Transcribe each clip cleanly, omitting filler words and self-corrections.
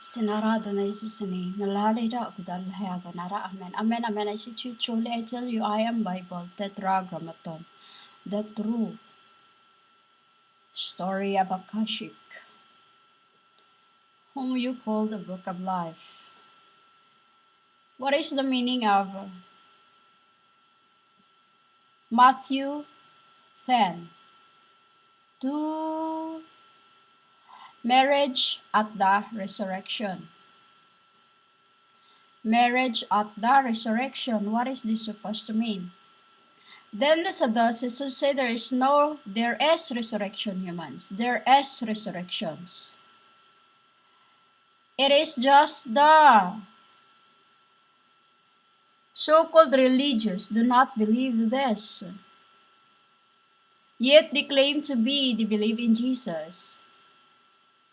Sinarado na Jesus ni nalalida ako dahil hayaga nara. Amen. Amen. Amen. I say to you, truly I tell you, I am Bible, Tetragrammaton, the true story of Akashic, whom you call the book of life. What is the meaning of Matthew 10? To marriage at the resurrection. Marriage at the resurrection. What is this supposed to mean? Then the Sadducees say there is resurrection, humans. There is resurrections. It is just the so-called religious do not believe this. Yet they claim to be, they believe in Jesus.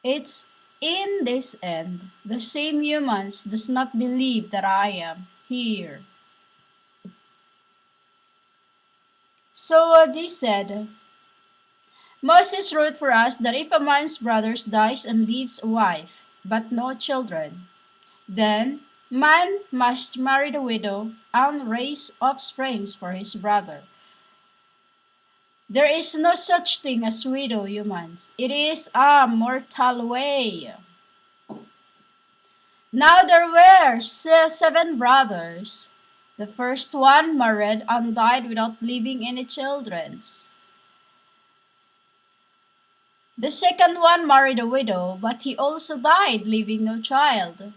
It's in this end, the same humans does not believe that I am here. So they said, Moses wrote for us that if a man's brother dies and leaves a wife, but no children, then man must marry the widow and raise offspring for his brother. There is no such thing as widow, humans. It is a mortal way. Now there were 7 brothers. The first one married and died without leaving any children. The second one married a widow, but he also died, leaving no child.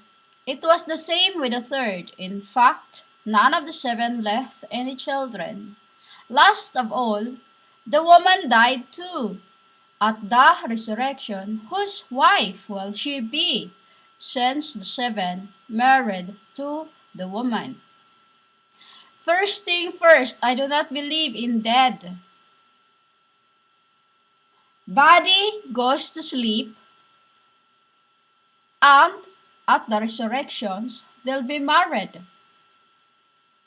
It was the same with the third. In fact, none of the 7 left any children. Last of all, the woman died too. At the resurrection, whose wife will she be, since the 7 married to the woman? First thing first, I do not believe in dead. Body goes to sleep, and at the resurrections, they'll be married.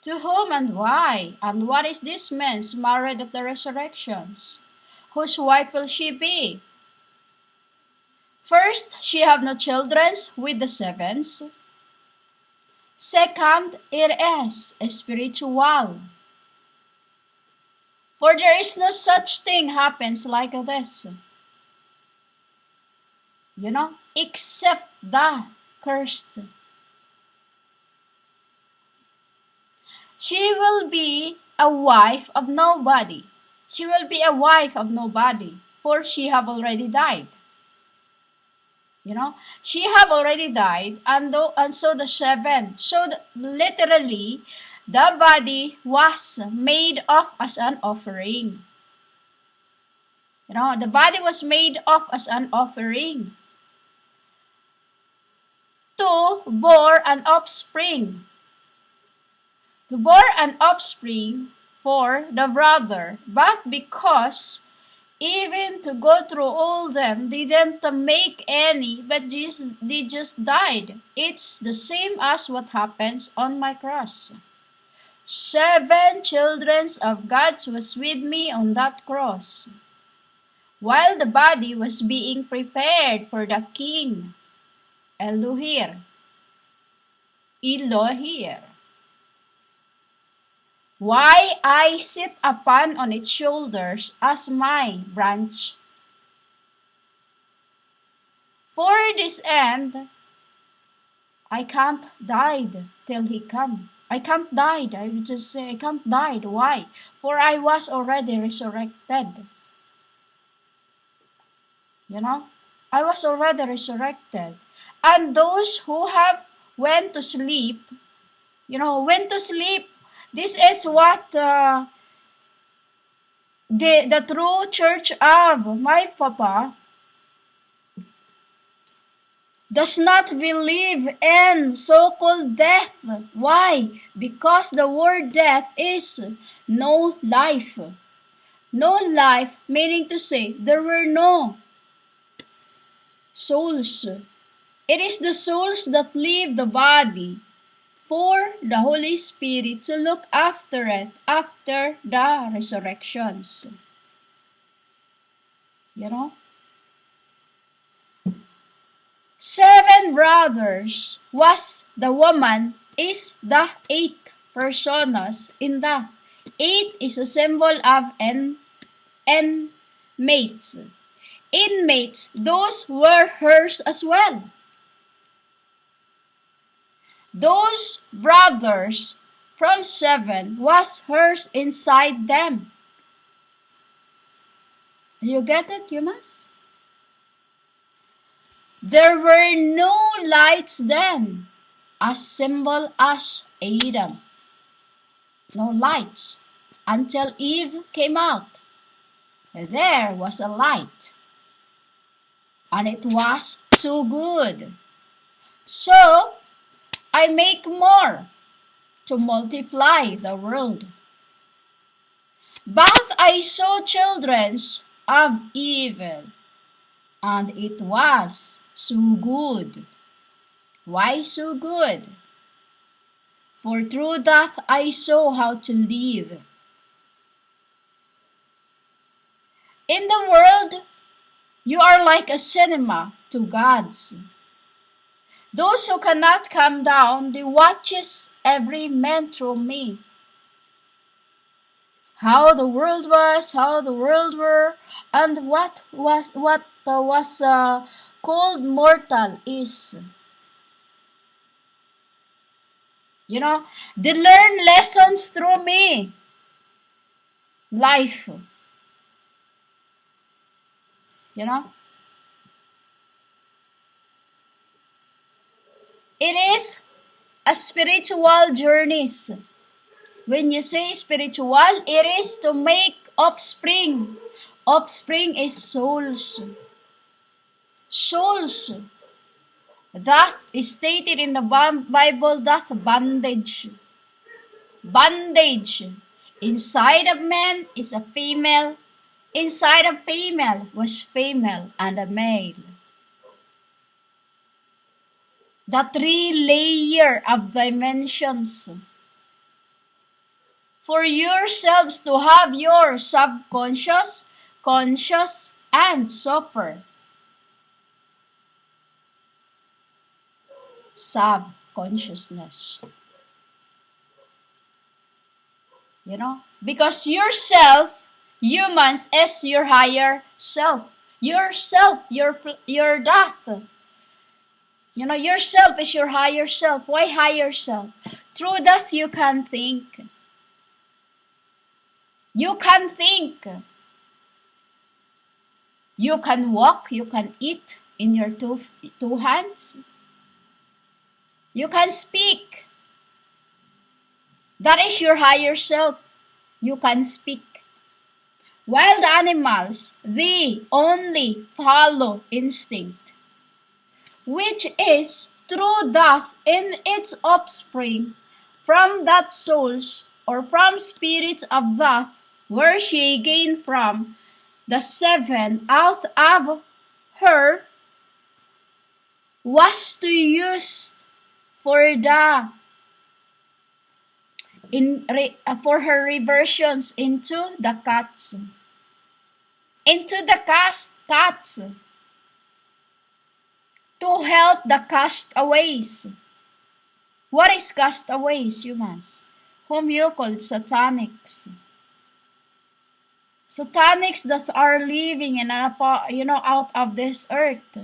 To whom and why? And what is this man's married at the resurrections? Whose wife will she be? First, she have no children with the 7s. Second, it is spiritual. For there is no such thing happens like this. Except the cursed. She will be a wife of nobody. She will be a wife of nobody, for she have already died. She have already died, and so the 7. So literally, the body was made of as an offering. The body was made of as an offering to bore an offspring. To bore an offspring for the brother, but because even to go through all them, they didn't make any, but they just died. It's the same as what happens on my cross. 7 children of God was with me on that cross, while the body was being prepared for the king, Elohir. Why I sit upon on its shoulders as my branch. For this end, I can't die till he come. I can't die. I would just say I can't die. Why? For I was already resurrected. I was already resurrected. And those who have went to sleep, this is what the true church of my Papa does not believe in so-called death. Why? Because the word death is no life. No life, meaning to say there were no souls. It is the souls that leave the body for the Holy Spirit to look after it after the resurrections. 7 brothers was the woman is the 8 personas in that. 8 is a symbol of inmates. Inmates, those were hers as well. Those brothers from 7 was hers inside them. You get it, humans? There were no lights then, as symbol as Adam. No lights until Eve came out. There was a light, and it was so good. So I make more to multiply the world. But I saw children of evil, and it was so good. Why so good? For through that I saw how to live. In the world, you are like a cinema to gods. Those who cannot come down, they watches every man through me. How the world was, how the world were, and what was called mortal is. You know, they learn lessons through me. Life. You know? It is a spiritual journeys. When you say spiritual, it is to make offspring. Offspring is souls. Souls. That is stated in the Bible that bondage. Bondage. Inside of man is a female. Inside of female was female and a male. The 3 layer of dimensions. For yourselves to have your subconscious, conscious, and super. Subconsciousness. You know? Because yourself, humans, is your higher self. Yourself, your death. You know, yourself is your higher self. Why higher self? Through that you can think. You can think. You can walk. You can eat in your two hands. You can speak. That is your higher self. You can speak. Wild animals, they only follow instinct, which is through death in its offspring, from that souls or from spirits of death, where she gained from the 7 out of her was to use for the for her reversions into the cats. Into the cats. To help the castaways. What is castaways, humans? Whom you call satanics. Satanics that are living in out of this earth.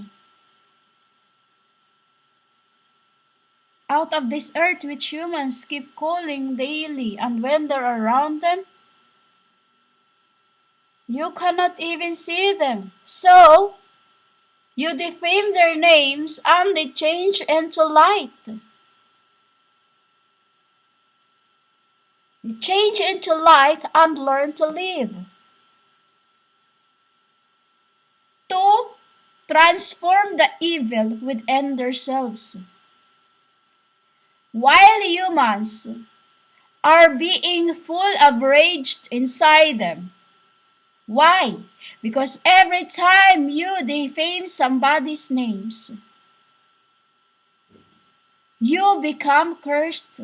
Out of this earth which humans keep calling daily, and when they're around them, you cannot even see them. So, you defame their names and they change into light. They change into light and learn to live. To transform the evil within themselves. While humans are being full of rage inside them. Why? Because every time you defame somebody's names, you become cursed.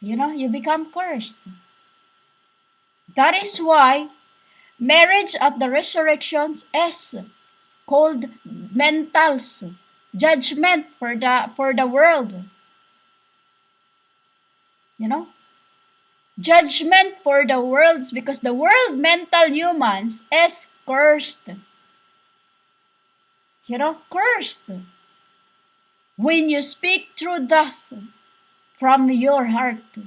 You become cursed. That is why marriage at the resurrections is called mentals, judgment for the world. You know? Judgment for the worlds, because the world mental humans is cursed. Cursed. When you speak truth from your heart.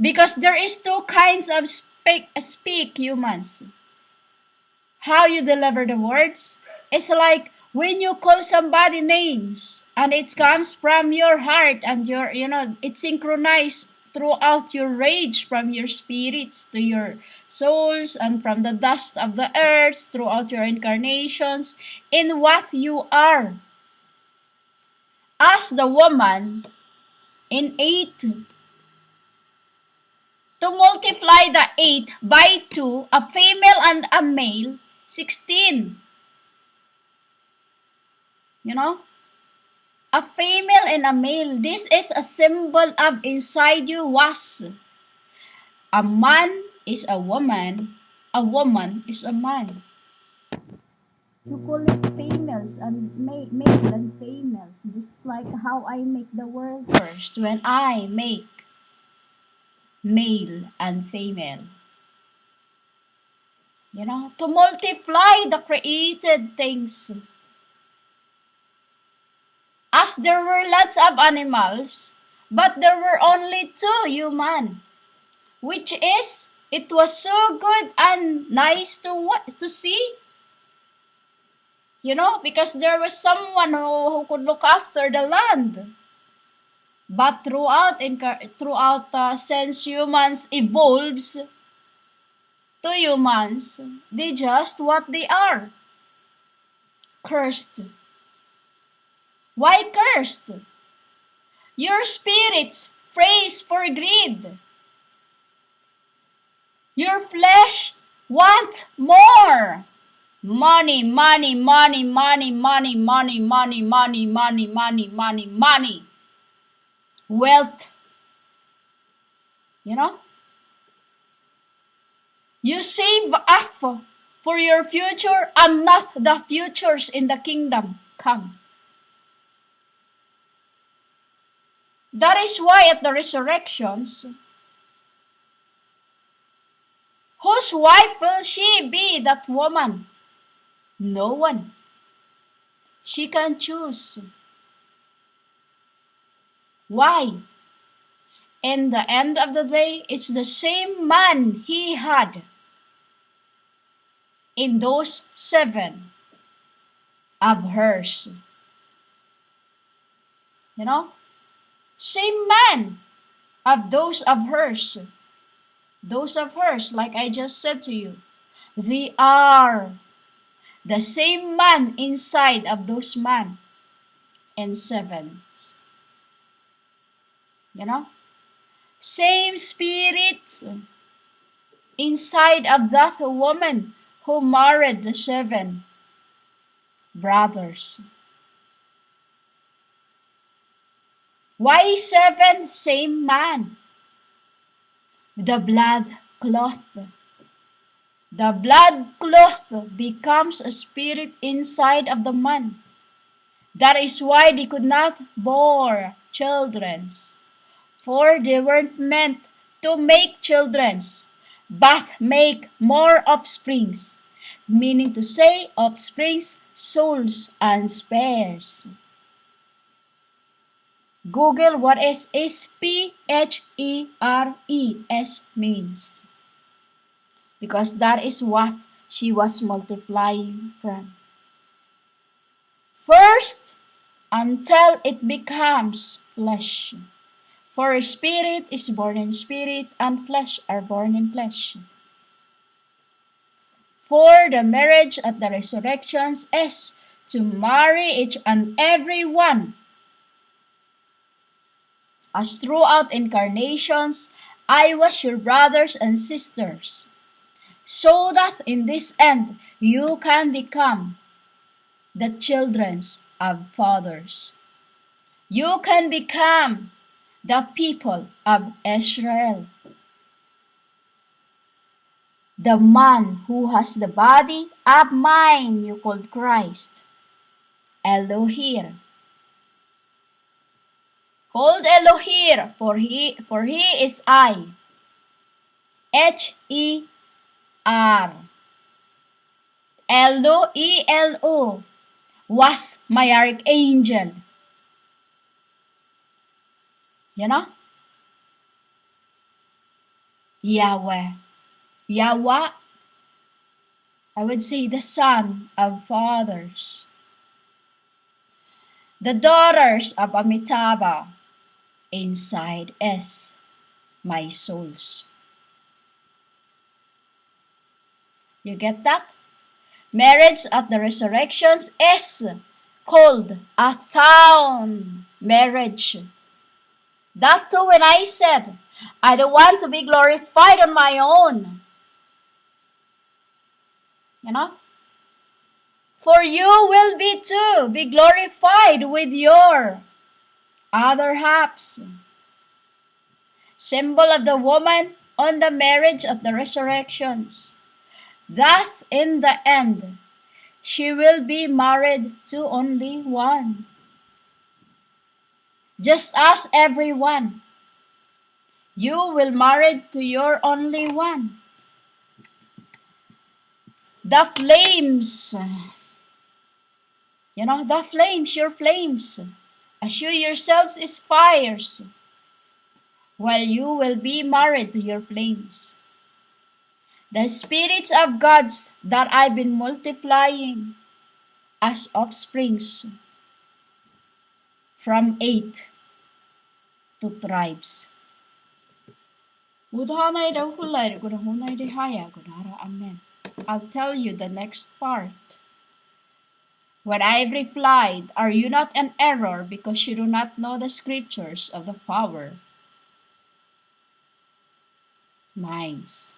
Because there is two kinds of speak humans. How you deliver the words is like when you call somebody names and it comes from your heart and it's synchronized throughout your rage from your spirits to your souls and from the dust of the earth throughout your incarnations in what you are. As the woman in 8, to multiply the 8 by 2, a female and a male, 16. A female and a male. This is a symbol of inside you was. A man is a woman is a man. You call it females and male and females, just like how I make the word first when I make male and female. To multiply the created things. As there were lots of animals, but there were only 2 human, which is, it was so good and nice to see. Because there was someone who could look after the land. But throughout since humans evolves to humans, they just what they are. Cursed. Why cursed? Your spirits prays for greed. Your flesh wants more. Money, money, money, money, money, money, money, money, money, money, money, money. Wealth. You save up for your future and not the futures in the kingdom come. That is why at the resurrections, whose wife will she be, that woman? No one. She can choose. Why? In the end of the day, it's the same man he had in those 7 of hers. Same man of those of hers. Those of hers, like I just said to you, they are the same man inside of those man in 7s. Same spirits inside of that woman who married the 7 brothers. Why 7? Same man. The blood cloth. The blood cloth becomes a spirit inside of the man. That is why they could not bore children, for they weren't meant to make children, but make more offsprings, meaning to say offsprings, souls, and spares. Google what is SPHERES means. Because that is what she was multiplying from. First, until it becomes flesh. For spirit is born in spirit, and flesh are born in flesh. For the marriage at the resurrections is to marry each and every one. As throughout incarnations, I was your brothers and sisters, so that in this end you can become the children of fathers. You can become the people of Israel. The man who has the body of mine you called Christ. Elohir. Called Elohir, for he is I. H-E-R. Elo, E-L-O, was my archangel. You know? Yahweh. Yahweh, I would say the son of fathers. The daughters of Amitabha. Inside is my souls. You get that? Marriage at the resurrections is called a town marriage. That too when I said, I don't want to be glorified on my own. You know? For you will be too, be glorified with your other halves. Symbol of the woman on the marriage of the resurrections. That in the end, she will be married to only one. Just as everyone, you will marry to your only one. The flames, you know, the flames, your flames, as you yourselves is fires, while you will be married to your flames. The spirits of gods that I've been multiplying as offsprings from 8 to tribes. Amen. I'll tell you the next part. When I replied, are you not in error because you do not know the scriptures of the power minds?